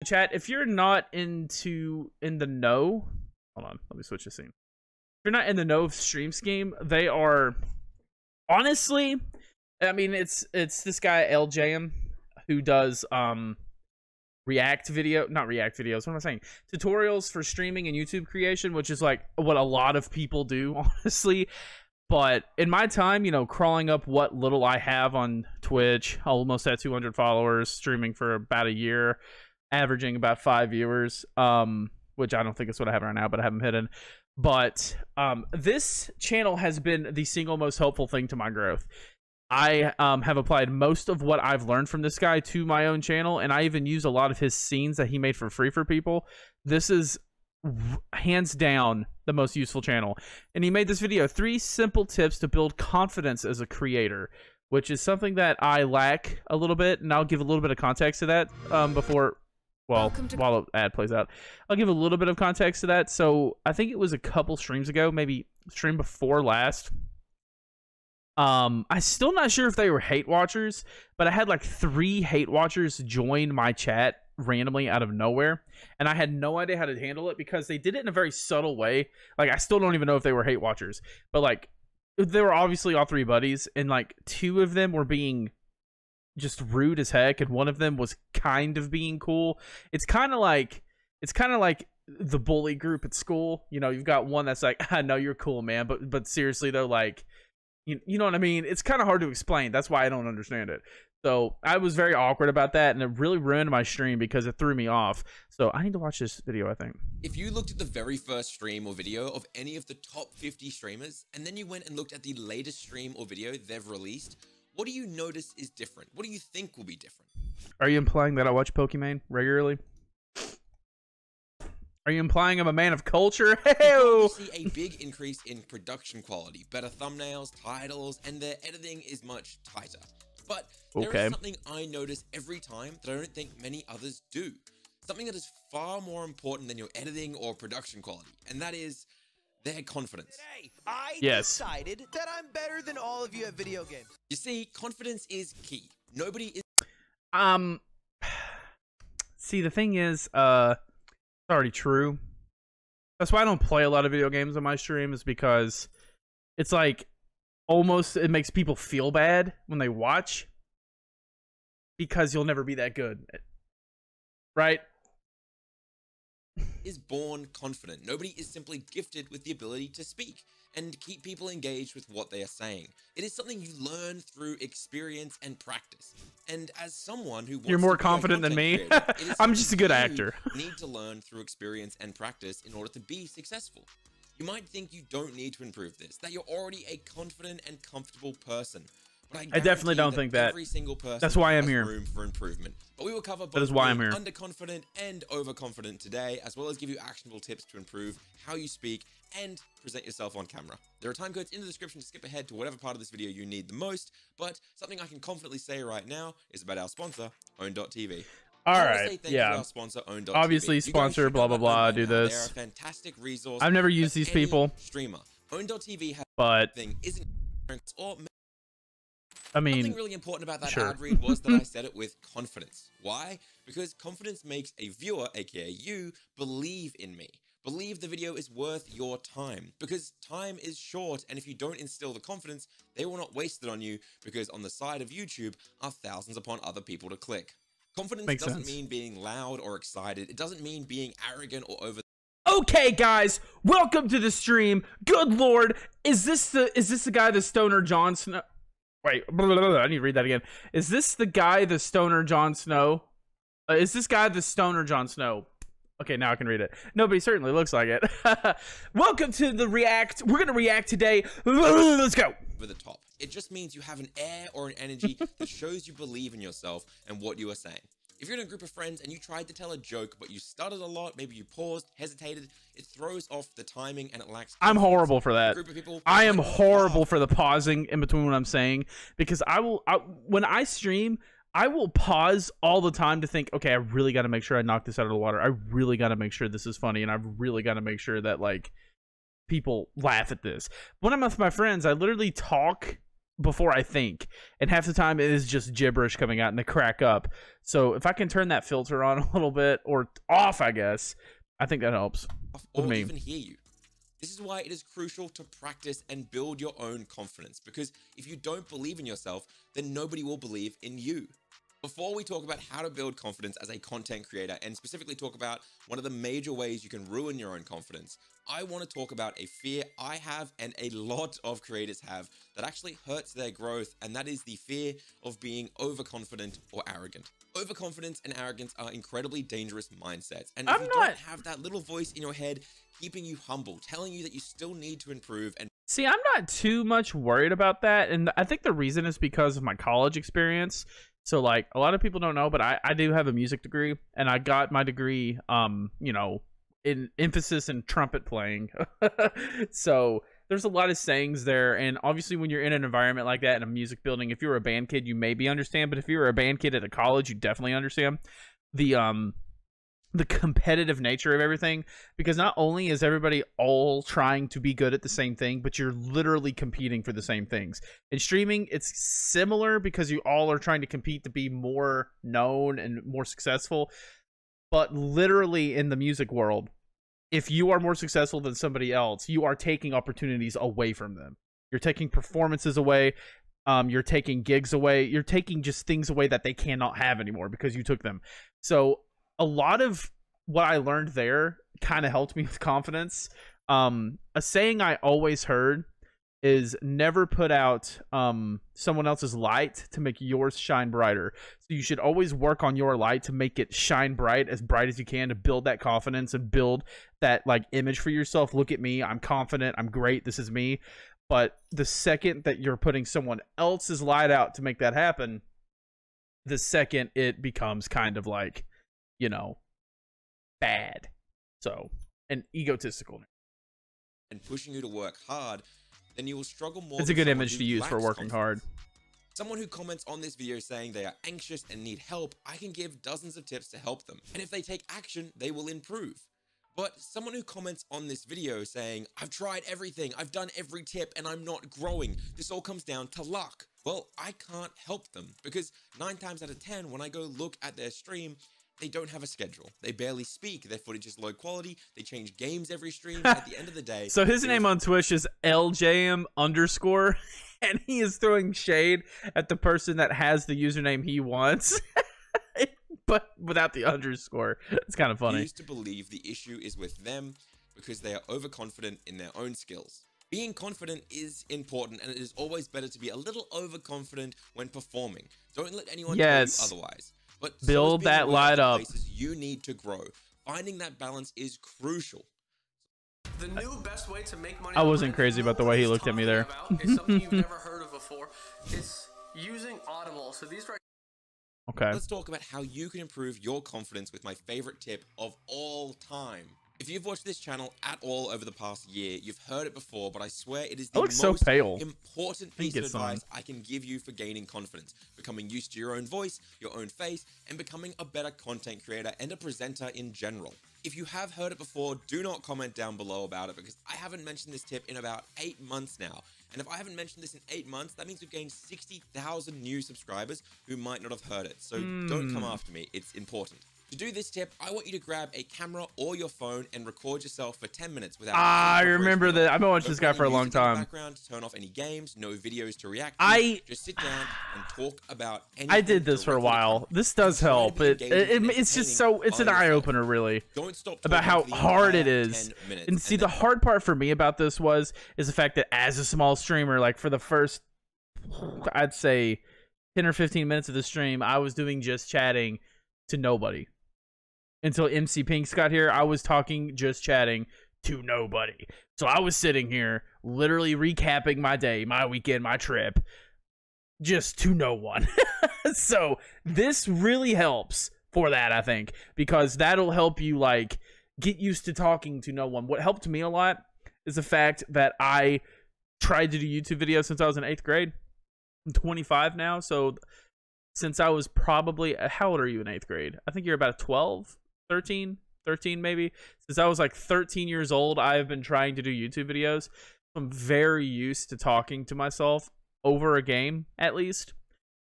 chat, if you're not in the know, hold on, let me switch the scene. If you're not in the know of stream scheme, they are honestly, I mean, it's this guy Eljayms who does not react videos. What am I saying? Tutorials for streaming and YouTube creation, which is like what a lot of people do, honestly. But in my time, you know, crawling up what little I have on Twitch, almost at 200 followers, streaming for about a year, averaging about 5 viewers, which I don't think is what I have right now, but I haven't hidden. But this channel has been the single most helpful thing to my growth. I have applied most of what I've learned from this guy to my own channel, and I even use a lot of his scenes that he made for free for people. This is hands down the most useful channel, and he made this video, 3 simple tips to build confidence as a creator, which is something that I lack a little bit, and I'll give a little bit of context to that before, well, while the ad plays out. I'll give a little bit of context to that. So I think it was a couple streams ago, maybe stream before last. I'm still not sure if they were hate watchers, but I had like 3 hate watchers join my chat randomly out of nowhere, and I had no idea how to handle it because they did it in a very subtle way. Like, I still don't even know if they were hate watchers, but like, they were obviously all 3 buddies, and like 2 of them were being just rude as heck, and one of them was kind of being cool. It's kind of like the bully group at school. You know, you've got one that's like, I know you're cool, man, but seriously though, like, you know what I mean? It's kind of hard to explain. That's why I don't understand it. So I was very awkward about that, and it really ruined my stream because it threw me off. So I need to watch this video, I think. If you looked at the very first stream or video of any of the top 50 streamers, and then you went and looked at the latest stream or video they've released, what do you notice is different? What do you think will be different? Are you implying that I watch Pokemon regularly? Are you implying I'm a man of culture? You see a big increase in production quality, better thumbnails, titles, and their editing is much tighter. But there is something I notice every time that I don't think many others do. Something that is far more important than your editing or production quality, and that is their confidence. Today, I decided that I'm better than all of you at video games. You see, confidence is key. Nobody is... See, the thing is, it's already true. That's why I don't play a lot of video games on my stream, is because it's like, almost it makes people feel bad when they watch because you'll never be that good, right? Is born confident. Nobody is simply gifted with the ability to speak and keep people engaged with what they are saying. It is something you learn through experience and practice. And as someone who wants You're more to confident than me. creator, I'm just a good actor. Need to learn through experience and practice in order to be successful. You might think you don't need to improve this, that you're already a confident and comfortable person. But I definitely don't think that. Every single person That's why I'm has here. room for improvement. But we will cover both that is why I'm here. underconfident and overconfident today, as well as give you actionable tips to improve how you speak and present yourself on camera. There are time codes in the description to skip ahead to whatever part of this video you need the most, but something I can confidently say right now is about our sponsor, Own.tv. Alright, yeah. Obviously, sponsor, blah, blah, blah, do this. They're a fantastic resource. I've never used these people. Streamer. Own.tv has but isn't or I mean, something really important about that ad read was that I said it with confidence. Why? Because confidence makes a viewer, aka you, believe in me. Believe the video is worth your time. Because time is short, and if you don't instill the confidence, they will not waste it on you, because on the side of YouTube are thousands upon other people to click. Confidence doesn't mean being loud or excited. It doesn't mean being arrogant or over. Okay, guys, welcome to the stream. Good lord, is this the guy, the stoner Jon Snow? Wait, I need to read that again. Is this the guy, the stoner Jon Snow? Is this guy the stoner Jon Snow? Okay, now I can read it. No, but he certainly looks like it. Welcome to the react. We're gonna react today. Let's go. Over the top. It just means you have an air or an energy that shows you believe in yourself and what you are saying. If you're in a group of friends and you tried to tell a joke, but you stuttered a lot, maybe you paused, hesitated, it throws off the timing and it lacks confidence. I'm horrible for that. I am horrible for the pausing in between what I'm saying, because when I stream, I will pause all the time to think, okay, I really got to make sure I knock this out of the water. I really got to make sure this is funny, and I've really got to make sure that, like, people laugh at this. When I'm with my friends, I literally talk before I think, and half the time it is just gibberish coming out and they crack up. So if I can turn that filter on a little bit, or off, I guess, I think that helps with or me. even hear you. This is why it is crucial to practice and build your own confidence, because if you don't believe in yourself, then nobody will believe in you. Before we talk about how to build confidence as a content creator, and specifically talk about one of the major ways you can ruin your own confidence, I want to talk about a fear I have and a lot of creators have that actually hurts their growth, and that is the fear of being overconfident or arrogant. Overconfidence and arrogance are incredibly dangerous mindsets, and if you don't have that little voice in your head keeping you humble, telling you that you still need to improve and see, I'm not too much worried about that, and I think the reason is because of my college experience. So, like, a lot of people don't know, but I do have a music degree, and I got my degree, you know, in emphasis in trumpet playing. So there's a lot of sayings there, and obviously when you're in an environment like that in a music building, if you're a band kid, you maybe understand, but if you're a band kid at a college, you definitely understand the competitive nature of everything, because not only is everybody all trying to be good at the same thing, but you're literally competing for the same things. In streaming, it's similar because you all are trying to compete to be more known and more successful. But literally in the music world, if you are more successful than somebody else, you are taking opportunities away from them. You're taking performances away. You're taking gigs away. You're taking just things away that they cannot have anymore because you took them. So a lot of what I learned there kind of helped me with confidence. A saying I always heard is never put out someone else's light to make yours shine brighter. So you should always work on your light to make it shine bright as you can, to build that confidence and build that like image for yourself. Look at me, I'm confident, I'm great, this is me. But the second that you're putting someone else's light out to make that happen, the second it becomes kind of like, you know, bad. So, and egotistical. And pushing you to work hard, then you will struggle more. It's a good image to use for working hard. Someone who comments on this video saying they are anxious and need help, I can give dozens of tips to help them. And if they take action, they will improve. But someone who comments on this video saying, I've tried everything, I've done every tip, and I'm not growing, this all comes down to luck. Well, I can't help them, because 9 times out of 10, when I go look at their stream, they don't have a schedule. They barely speak. Their footage is low quality. They change games every stream. At the end of the day. So his name on Twitch is Eljayms _, and he is throwing shade at the person that has the username he wants, but without the underscore. It's kind of funny. I used to believe the issue is with them because they are overconfident in their own skills. Being confident is important, and it is always better to be a little overconfident when performing. Don't let anyone tell you otherwise. But build that light up. You need to grow. Finding that balance is crucial. The new best way to make money. I wasn't crazy about the way he looked at me there. It's something you've never heard of before. It's using Audible. So these right. Okay. Let's talk about how you can improve your confidence with my favorite tip of all time. If you've watched this channel at all over the past year, you've heard it before, but I swear it is the most important piece of advice I can give you for gaining confidence, becoming used to your own voice, your own face, and becoming a better content creator and a presenter in general. If you have heard it before, do not comment down below about it, because I haven't mentioned this tip in about 8 months now. And if I haven't mentioned this in 8 months, that means we've gained 60,000 new subscribers who might not have heard it. So don't come after me. It's important. To do this tip, I want you to grab a camera or your phone and record yourself for 10 minutes without. I remember that. I've been watching this guy for a long time. Background, turn off any games, no videos to react to. Just sit down and talk about anything. I did this for a while. This does help. It's just so, it's an eye opener, really. Don't stop about how hard it is. And see, the hard part for me about this is the fact that as a small streamer, like for the first, I'd say 10 or 15 minutes of the stream, I was doing just chatting to nobody. Until MC Pinks got here, I was talking, just chatting to nobody. So I was sitting here, literally recapping my day, my weekend, my trip, just to no one. So this really helps for that, I think, because that'll help you, like, get used to talking to no one. What helped me a lot is the fact that I tried to do YouTube videos since I was in 8th grade. I'm 25 now, so since I was probably, how old are you in 8th grade? I think you're about 12. 13 maybe. Since I was like 13 years old, I have been trying to do YouTube videos. I'm very used to talking to myself over a game, at least.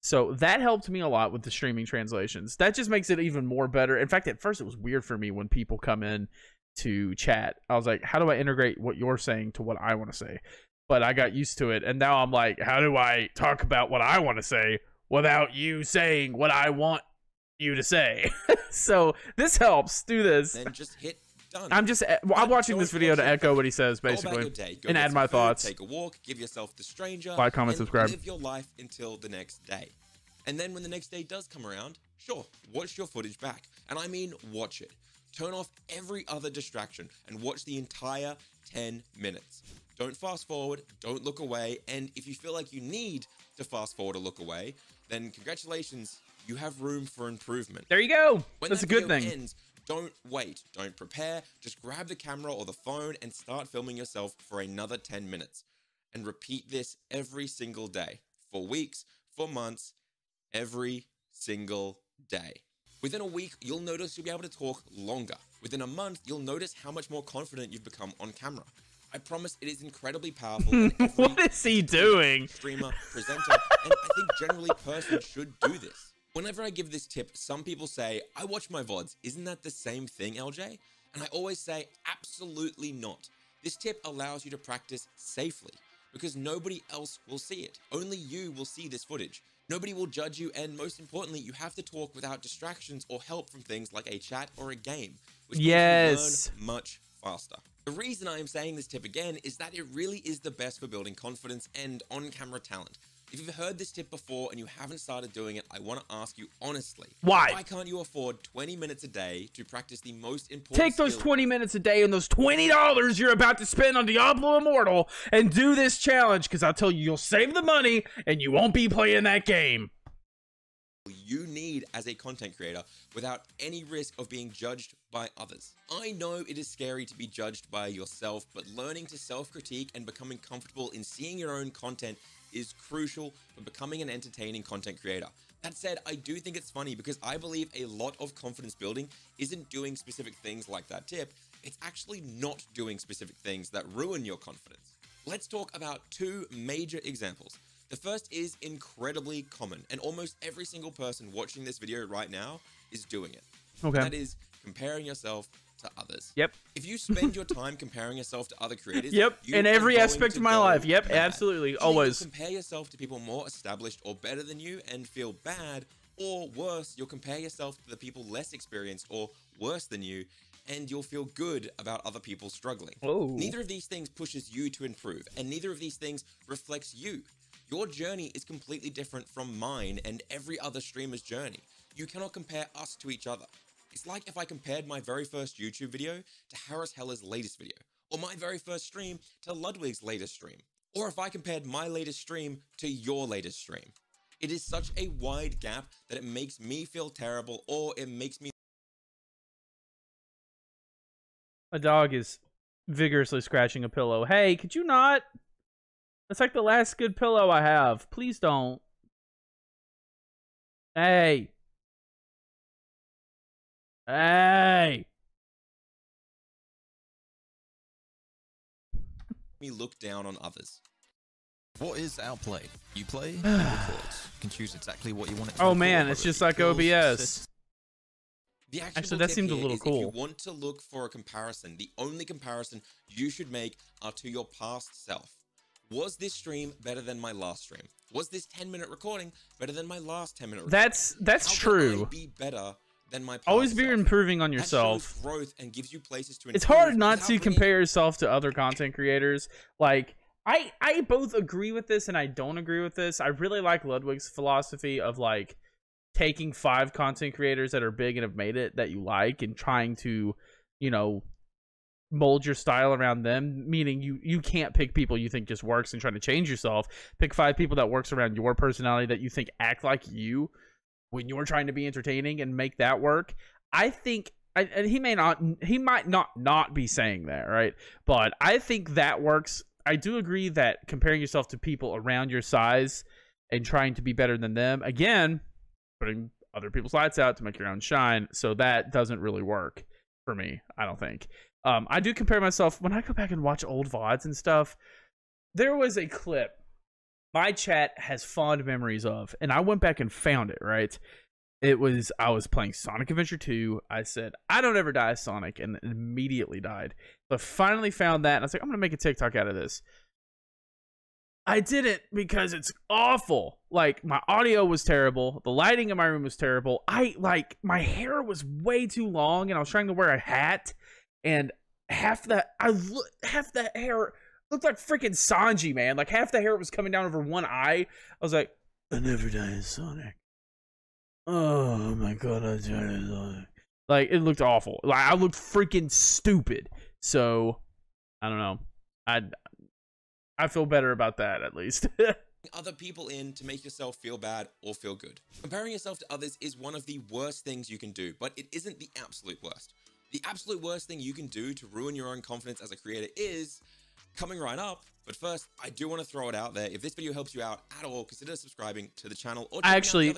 So that helped me a lot with the streaming translations. That just makes it even more better. In fact, at first it was weird for me when people come in to chat. I was like, how do I integrate what you're saying to what I want to say? But I got used to it, and now I'm like, how do I talk about what I want to say without you saying what I want you to say? So this helps. Do this. Then just hit done. I'm watching this video to echo what he says, basically, and add my thoughts. Take a walk, give yourself the stranger, like, comment, and subscribe. live your life until the next day. And then when the next day does come around, sure, watch your footage back. And I mean watch it. Turn off every other distraction and watch the entire 10 minutes. Don't fast forward, don't look away, and if you feel like you need to fast forward or look away, then congratulations, you have room for improvement. There you go. When That's a that good video thing. ends, don't wait, don't prepare, just grab the camera or the phone and start filming yourself for another 10 minutes. And repeat this every single day, for weeks, for months, every single day. Within a week, you'll notice you'll be able to talk longer. Within a month, you'll notice how much more confident you've become on camera. I promise it is incredibly powerful. And every What is he doing? Streamer, presenter, and I think generally person should do this. Whenever I give this tip, some people say, I watch my VODs. Isn't that the same thing, LJ? And I always say, absolutely not. This tip allows you to practice safely because nobody else will see it. Only you will see this footage. Nobody will judge you, and most importantly, you have to talk without distractions or help from things like a chat or a game, which makes you learn much faster. The reason I am saying this tip again is that it really is the best for building confidence and on-camera talent. If you've heard this tip before and you haven't started doing it, I want to ask you honestly, why can't you afford 20 minutes a day to practice the most important Take those 20 minutes a day and those $20 you're about to spend on Diablo Immortal and do this challenge, because I'll tell you, you'll save the money and you won't be playing that game. You need as a content creator without any risk of being judged by others. I know it is scary to be judged by yourself, but learning to self-critique and becoming comfortable in seeing your own content is crucial for becoming an entertaining content creator. That said, I do think it's funny because I believe a lot of confidence building isn't doing specific things like that tip. It's actually not doing specific things that ruin your confidence. Let's talk about two major examples. The first is incredibly common, and almost every single person watching this video right now is doing it. Okay. That is comparing yourself to others. Yep. If you spend your time comparing yourself to other creators, yep, in every aspect of my life. Yep, mad. absolutely, Either always. you'll compare yourself to people more established or better than you and feel bad, or worse, you'll compare yourself to the people less experienced or worse than you, and you'll feel good about other people struggling. Whoa. Neither of these things pushes you to improve, and neither of these things reflects you. Your journey is completely different from mine and every other streamer's journey. You cannot compare us to each other. It's like if I compared my very first YouTube video to Harris Heller's latest video, or my very first stream to Ludwig's latest stream, or if I compared my latest stream to your latest stream. It is such a wide gap that it makes me feel terrible, or it makes me... My dog is vigorously scratching a pillow. Hey, could you not? That's like the last good pillow I have. Please don't. Hey. Hey. me look down on others. What is Outplay? You play, you record. You can choose exactly what you want it to Oh record, man, it's just like OBS. The Actually, that seemed a little cool. If you want to look for a comparison, the only comparison you should make are to your past self. Was this stream better than my last stream? Was this 10-minute recording better than my last 10-minute recording? That's How true. Can I be better than my past Always be self? improving on That yourself. shows growth and gives you places to It's improve hard not without to bringing- compare yourself to other content creators. Like, I both agree with this and I don't agree with this. I really like Ludwig's philosophy of like taking 5 content creators that are big and have made it that you like and trying to, you know, mold your style around them, meaning you can't pick people you think just works and trying to change yourself. Pick 5 people that works around your personality that you think act like you when you're trying to be entertaining and make that work. I think and he might not be saying that, right? But I think that works. I do agree that comparing yourself to people around your size and trying to be better than them, again, putting other people's lights out to make your own shine, so that doesn't really work for me, I don't think. I do compare myself when I go back and watch old VODs and stuff. There was a clip my chat has fond memories of, and I went back and found it, right? I was playing Sonic Adventure 2. I said, I don't ever die, Sonic, and it immediately died. So I finally found that, and I was like, I'm going to make a TikTok out of this. I didn't because it's awful. Like, my audio was terrible. The lighting in my room was terrible. My hair was way too long, and I was trying to wear a hat, and half the hair looked like freaking Sanji, man. Like, half the hair was coming down over one eye. I was like, I never die as Sonic. Oh my god, I died as Sonic. Like, it looked awful. Like, I looked freaking stupid. So, I don't know. I feel better about that, at least. Other people in to make yourself feel bad or feel good. Comparing yourself to others is one of the worst things you can do, but it isn't the absolute worst. The absolute worst thing you can do to ruin your own confidence as a creator is coming right up. But first, I do want to throw it out there. If this video helps you out at all, consider subscribing to the channel or actually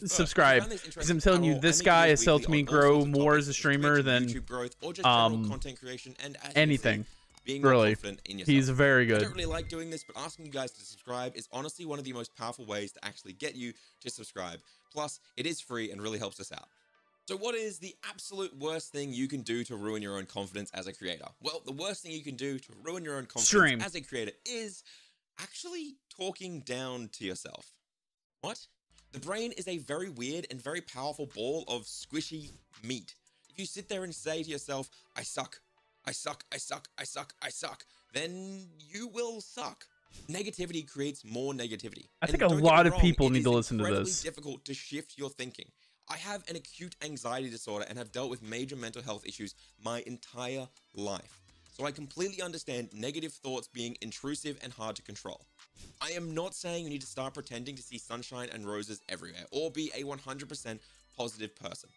subscribe, because I'm telling you, this guy has helped me grow more as a streamer than YouTube growth or just general content creation and anything. Being really, confident in yourself. He's very good. I don't really like doing this, but asking you guys to subscribe is honestly one of the most powerful ways to actually get you to subscribe. Plus, it is free and really helps us out. So what is the absolute worst thing you can do to ruin your own confidence as a creator? Well, the worst thing you can do to ruin your own confidence as a creator is actually talking down to yourself. What? The brain is a very weird and very powerful ball of squishy meat. If you sit there and say to yourself, I suck, I suck, I suck, I suck, I suck, then you will suck. Negativity creates more negativity. I think a lot of people need to listen to this. It's difficult to shift your thinking. I have an acute anxiety disorder and have dealt with major mental health issues my entire life. So I completely understand negative thoughts being intrusive and hard to control. I am not saying you need to start pretending to see sunshine and roses everywhere or be a 100% positive person,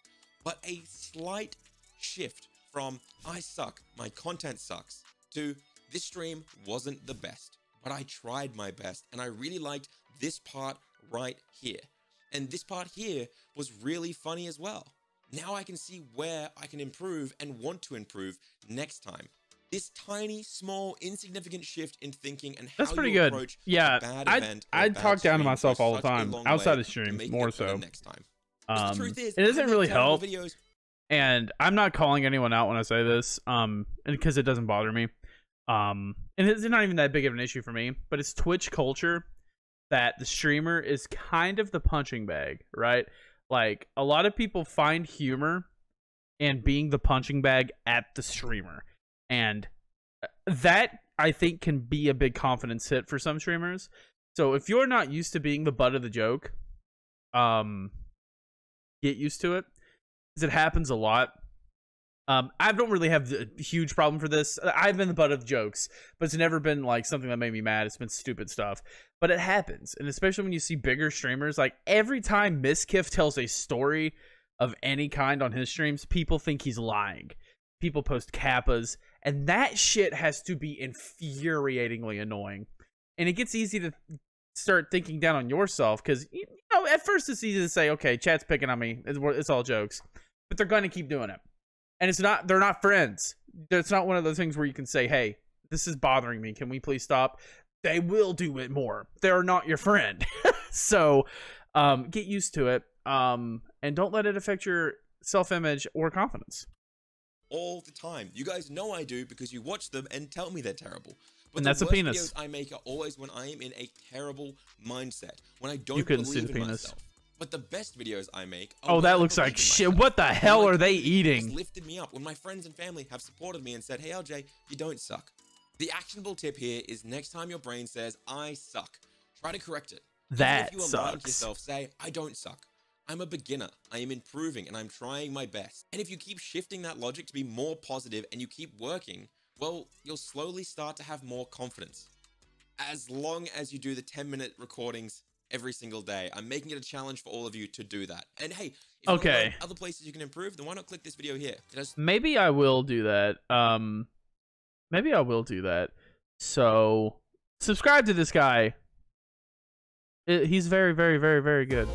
but a slight shift from I suck, my content sucks, to this stream wasn't the best, but I tried my best and I really liked this part right here. And this part here was really funny as well. Now I can see where I can improve and want to improve next time. This tiny, small, insignificant shift in thinking and how you approach a bad event. I talk down to myself all the time, outside the stream, more so. Next time. The truth is, it doesn't really help. And I'm not calling anyone out when I say this, because it doesn't bother me. And it's not even that big of an issue for me, but it's Twitch culture that the streamer is kind of the punching bag, right? Like, a lot of people find humor in being the punching bag at the streamer. And that, I think, can be a big confidence hit for some streamers. So if you're not used to being the butt of the joke, get used to it. Because it happens a lot. I don't really have a huge problem for this. I've been the butt of jokes, but it's never been like something that made me mad. It's been stupid stuff, but it happens. And especially when you see bigger streamers, like every time Miskiff tells a story of any kind on his streams, people think he's lying. People post kappas, and that shit has to be infuriatingly annoying. And it gets easy to start thinking down on yourself because, you know, at first it's easy to say, okay, chat's picking on me. It's all jokes, but they're going to keep doing it. And they're not friends. It's not one of those things where you can say, hey, this is bothering me. Can we please stop? They will do it more. They're not your friend. So get used to it. And don't let it affect your self-image or confidence. All the time. You guys know I do because you watch them and tell me they're terrible. But and that's the a penis. Videos I make are always when I am in a terrible mindset. When I don't you couldn't believe see the in penis. myself. But the best videos I make are oh, that looks like shit. What the hell are they eating? It's lifted me up when my friends and family have supported me and said, hey, LJ, you don't suck. The actionable tip here is next time your brain says, I suck, try to correct it. That if you sucks. Lying to yourself, say, I don't suck. I'm a beginner. I am improving and I'm trying my best. And if you keep shifting that logic to be more positive and you keep working, well, you'll slowly start to have more confidence. As long as you do the 10-minute recordings every single day. I'm making it a challenge for all of you to do that. And hey, if you want to learn other places you can improve, then why not click this video here? Maybe I will do that. Maybe I will do that. So subscribe to this guy. He's very, very, very, very good.